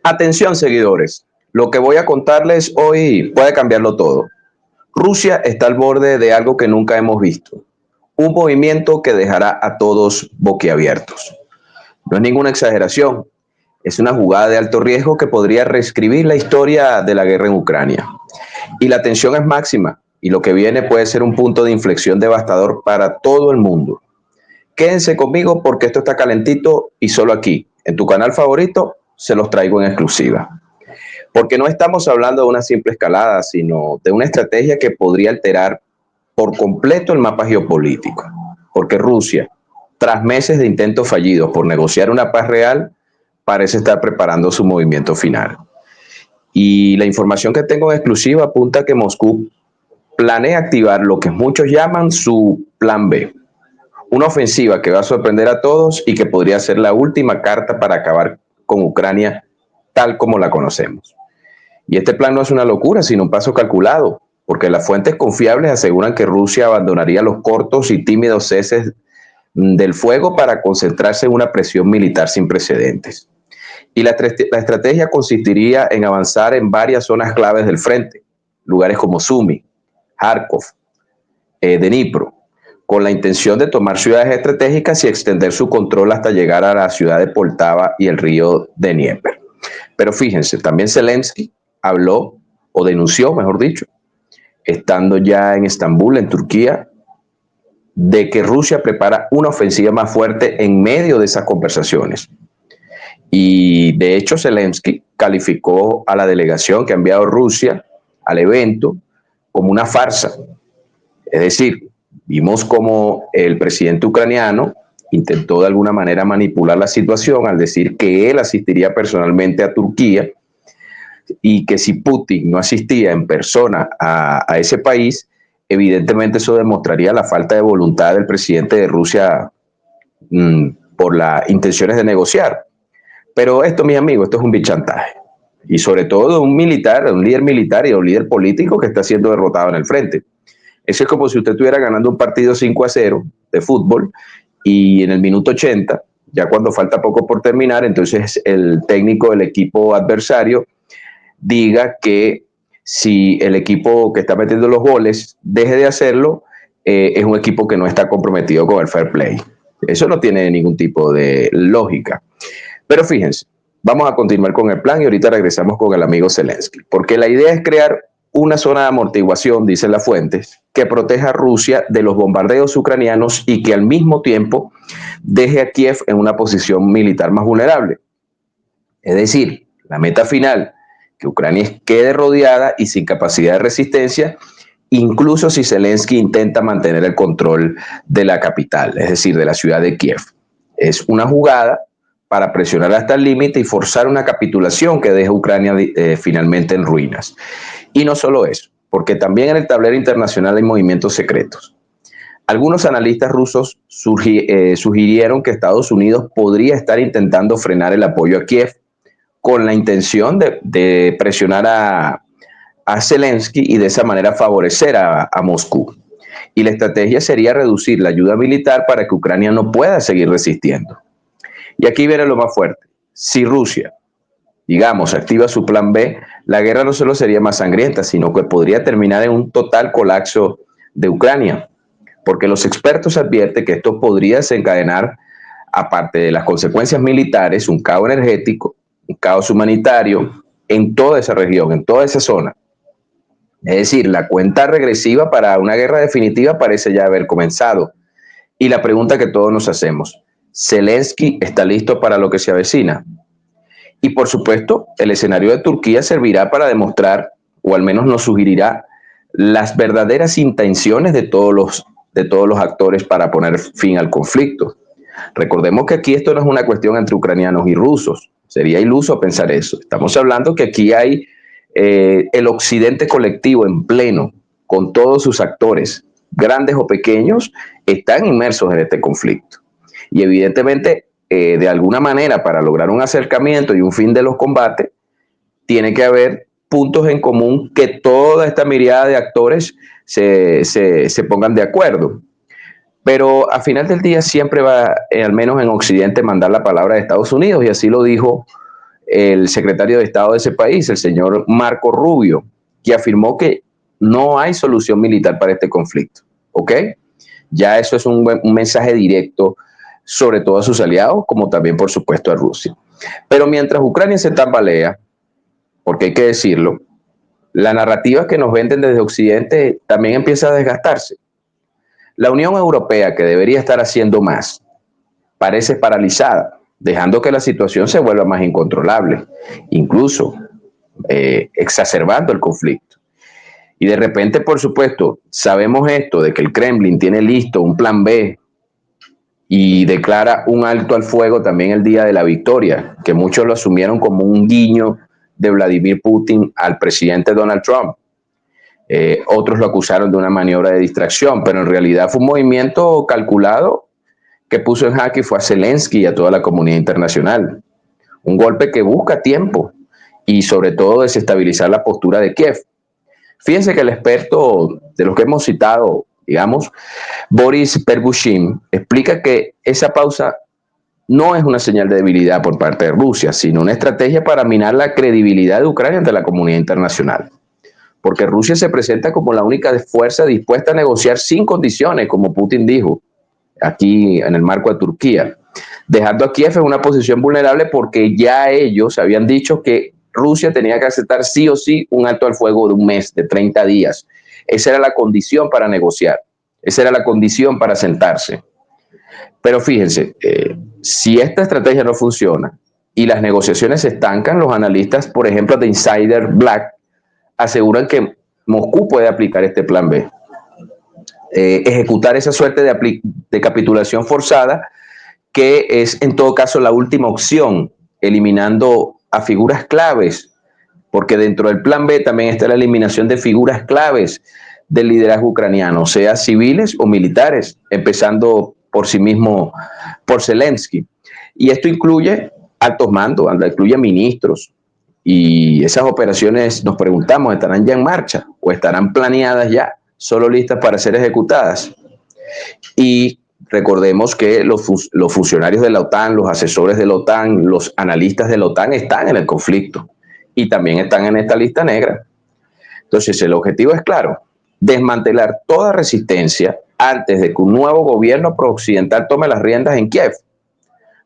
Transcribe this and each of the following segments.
Atención, seguidores, lo que voy a contarles hoy puede cambiarlo todo. Rusia está al borde de algo que nunca hemos visto, un movimiento que dejará a todos boquiabiertos. No es ninguna exageración, es una jugada de alto riesgo que podría reescribir la historia de la guerra en Ucrania. Y la tensión es máxima, y lo que viene puede ser un punto de inflexión devastador para todo el mundo. Quédense conmigo porque esto está calentito y solo aquí, en tu canal favorito, se los traigo en exclusiva. Porque no estamos hablando de una simple escalada, sino de una estrategia que podría alterar por completo el mapa geopolítico. Porque Rusia, tras meses de intentos fallidos por negociar una paz real, parece estar preparando su movimiento final. Y la información que tengo en exclusiva apunta a que Moscú planea activar lo que muchos llaman su plan B, una ofensiva que va a sorprender a todos y que podría ser la última carta para acabar con Ucrania tal como la conocemos. Y este plan no es una locura, sino un paso calculado, porque las fuentes confiables aseguran que Rusia abandonaría los cortos y tímidos ceses del fuego para concentrarse en una presión militar sin precedentes. Y la estrategia consistiría en avanzar en varias zonas claves del frente, lugares como Sumy, Kharkov, Dnipro, con la intención de tomar ciudades estratégicas y extender su control hasta llegar a la ciudad de Poltava y el río Dnieper. Pero fíjense, también Zelensky habló o denunció, mejor dicho, estando ya en Estambul, en Turquía, de que Rusia prepara una ofensiva más fuerte en medio de esas conversaciones. Y de hecho Zelensky calificó a la delegación que ha enviado Rusia al evento como una farsa. Es decir, vimos como el presidente ucraniano intentó de alguna manera manipular la situación al decir que él asistiría personalmente a Turquía y que si Putin no asistía en persona a ese país, evidentemente eso demostraría la falta de voluntad del presidente de Rusia por las intenciones de negociar. Pero esto, mis amigos, esto es un bichantaje. Y sobre todo de un militar, de un líder militar y de un líder político que está siendo derrotado en el frente. Eso es como si usted estuviera ganando un partido 5-0 de fútbol y en el minuto 80, ya cuando falta poco por terminar, entonces el técnico del equipo adversario diga que si el equipo que está metiendo los goles deje de hacerlo, es un equipo que no está comprometido con el fair play. Eso no tiene ningún tipo de lógica. Pero fíjense, vamos a continuar con el plan y ahorita regresamos con el amigo Zelensky, porque la idea es crear una zona de amortiguación, dicen las fuentes, que proteja a Rusia de los bombardeos ucranianos y que al mismo tiempo deje a Kiev en una posición militar más vulnerable. Es decir, la meta final, que Ucrania quede rodeada y sin capacidad de resistencia, incluso si Zelensky intenta mantener el control de la capital, es decir, de la ciudad de Kiev. Es una jugada para presionar hasta el límite y forzar una capitulación que deje a Ucrania finalmente en ruinas. Y no solo eso, porque también en el tablero internacional hay movimientos secretos. Algunos analistas rusos sugirieron que Estados Unidos podría estar intentando frenar el apoyo a Kiev con la intención de presionar a Zelensky y de esa manera favorecer a Moscú. Y la estrategia sería reducir la ayuda militar para que Ucrania no pueda seguir resistiendo. Y aquí viene lo más fuerte. Si Rusia, digamos, activa su plan B, la guerra no solo sería más sangrienta, sino que podría terminar en un total colapso de Ucrania. Porque los expertos advierten que esto podría desencadenar, aparte de las consecuencias militares, un caos energético, un caos humanitario en toda esa región, en toda esa zona. Es decir, la cuenta regresiva para una guerra definitiva parece ya haber comenzado. Y la pregunta que todos nos hacemos, ¿Zelensky está listo para lo que se avecina? Y por supuesto, el escenario de Turquía servirá para demostrar, o al menos nos sugerirá, las verdaderas intenciones de todos los actores para poner fin al conflicto. Recordemos que aquí esto no es una cuestión entre ucranianos y rusos. Sería iluso pensar eso. Estamos hablando que aquí hay el occidente colectivo en pleno, con todos sus actores, grandes o pequeños, están inmersos en este conflicto. Y evidentemente, de alguna manera, para lograr un acercamiento y un fin de los combates, tiene que haber puntos en común que toda esta mirada de actores se pongan de acuerdo. Pero a final del día siempre va, al menos en Occidente, mandar la palabra de Estados Unidos, y así lo dijo el secretario de Estado de ese país, el señor Marco Rubio, que afirmó que no hay solución militar para este conflicto. ¿Ok? Ya eso es un mensaje directo, sobre todo a sus aliados, como también, por supuesto, a Rusia. Pero mientras Ucrania se tambalea, porque hay que decirlo, la narrativa que nos venden desde Occidente también empieza a desgastarse. La Unión Europea, que debería estar haciendo más, parece paralizada, dejando que la situación se vuelva más incontrolable, incluso exacerbando el conflicto. Y de repente, por supuesto, sabemos esto de que el Kremlin tiene listo un plan B y declara un alto al fuego también el día de la victoria, que muchos lo asumieron como un guiño de Vladimir Putin al presidente Donald Trump. Otros lo acusaron de una maniobra de distracción, pero en realidad fue un movimiento calculado que puso en jaque fue a Zelensky y a toda la comunidad internacional. Un golpe que busca tiempo y sobre todo desestabilizar la postura de Kiev. Fíjense que el experto de los que hemos citado, digamos, Boris Pergushin, explica que esa pausa no es una señal de debilidad por parte de Rusia, sino una estrategia para minar la credibilidad de Ucrania ante la comunidad internacional. Porque Rusia se presenta como la única fuerza dispuesta a negociar sin condiciones, como Putin dijo, aquí en el marco de Turquía, dejando a Kiev en una posición vulnerable porque ya ellos habían dicho que Rusia tenía que aceptar sí o sí un alto al fuego de un mes, de 30 días. Esa era la condición para negociar, esa era la condición para sentarse. Pero fíjense, si esta estrategia no funciona y las negociaciones se estancan, los analistas, por ejemplo, de Insider Black, aseguran que Moscú puede aplicar este plan B. Ejecutar esa suerte de capitulación forzada, que es en todo caso la última opción, eliminando a figuras claves, porque dentro del plan B también está la eliminación de figuras claves del liderazgo ucraniano, sea civiles o militares, empezando por sí mismo, por Zelensky. Y esto incluye altos mandos, incluye ministros, y esas operaciones, nos preguntamos, ¿estarán ya en marcha o estarán planeadas ya, solo listas para ser ejecutadas? Y recordemos que los funcionarios de la OTAN, los asesores de la OTAN, los analistas de la OTAN están en el conflicto y también están en esta lista negra. Entonces, el objetivo es claro, desmantelar toda resistencia antes de que un nuevo gobierno prooccidental tome las riendas en Kiev,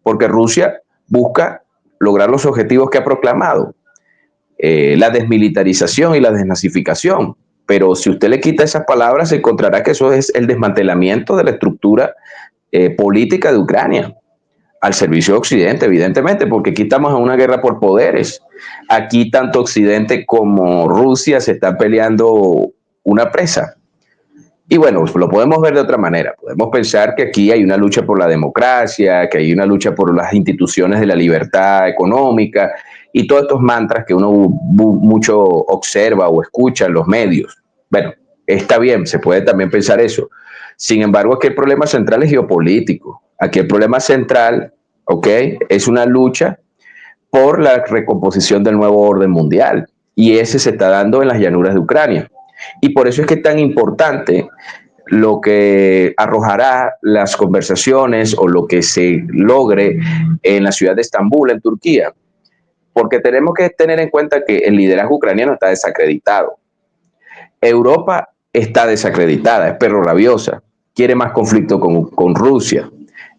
porque Rusia busca lograr los objetivos que ha proclamado, la desmilitarización y la desnazificación. Pero si usted le quita esas palabras, se encontrará que eso es el desmantelamiento de la estructura política de Ucrania, al servicio de Occidente, evidentemente, porque aquí estamos en una guerra por poderes. Aquí tanto Occidente como Rusia se están peleando una presa. Y bueno, lo podemos ver de otra manera. Podemos pensar que aquí hay una lucha por la democracia, que hay una lucha por las instituciones de la libertad económica y todos estos mantras que uno mucho observa o escucha en los medios. Bueno, está bien, se puede también pensar eso. Sin embargo, aquí el problema central es geopolítico. Aquí el problema central, ¿ok?, es una lucha por la recomposición del nuevo orden mundial. Y ese se está dando en las llanuras de Ucrania. Y por eso es que es tan importante lo que arrojará las conversaciones o lo que se logre en la ciudad de Estambul, en Turquía. Porque tenemos que tener en cuenta que el liderazgo ucraniano está desacreditado. Europa está desacreditada, es perro rabiosa, quiere más conflicto con Rusia,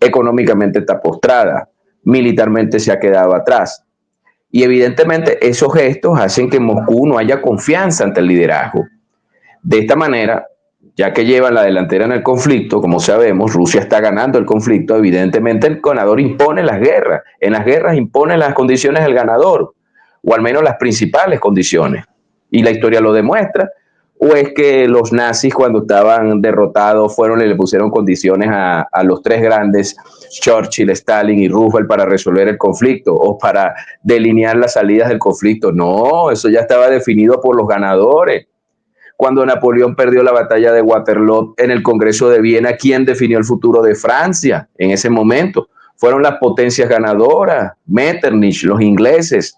económicamente está postrada, militarmente se ha quedado atrás. Y evidentemente esos gestos hacen que Moscú no haya confianza ante el liderazgo. De esta manera, ya que llevan la delantera en el conflicto, como sabemos, Rusia está ganando el conflicto, evidentemente el ganador impone las guerras. En las guerras impone las condiciones del ganador, o al menos las principales condiciones. Y la historia lo demuestra. ¿O es que los nazis, cuando estaban derrotados, fueron y le pusieron condiciones a los tres grandes, Churchill, Stalin y Roosevelt, para resolver el conflicto o para delinear las salidas del conflicto? No, eso ya estaba definido por los ganadores. Cuando Napoleón perdió la batalla de Waterloo en el Congreso de Viena, ¿quién definió el futuro de Francia en ese momento? Fueron las potencias ganadoras, Metternich, los ingleses.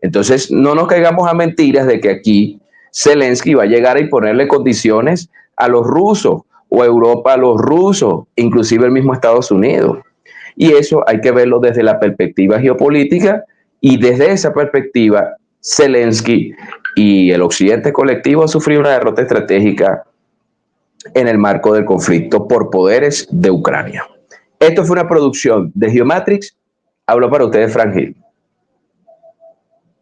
Entonces, no nos caigamos a mentiras de que aquí Zelensky va a llegar a imponerle condiciones a los rusos o a Europa a los rusos, inclusive el mismo Estados Unidos. Y eso hay que verlo desde la perspectiva geopolítica Y desde esa perspectiva, Zelensky y el occidente colectivo han sufrido una derrota estratégica en el marco del conflicto por poderes de Ucrania. Esto fue una producción de Geomatrix. Hablo para ustedes, Frank Gil.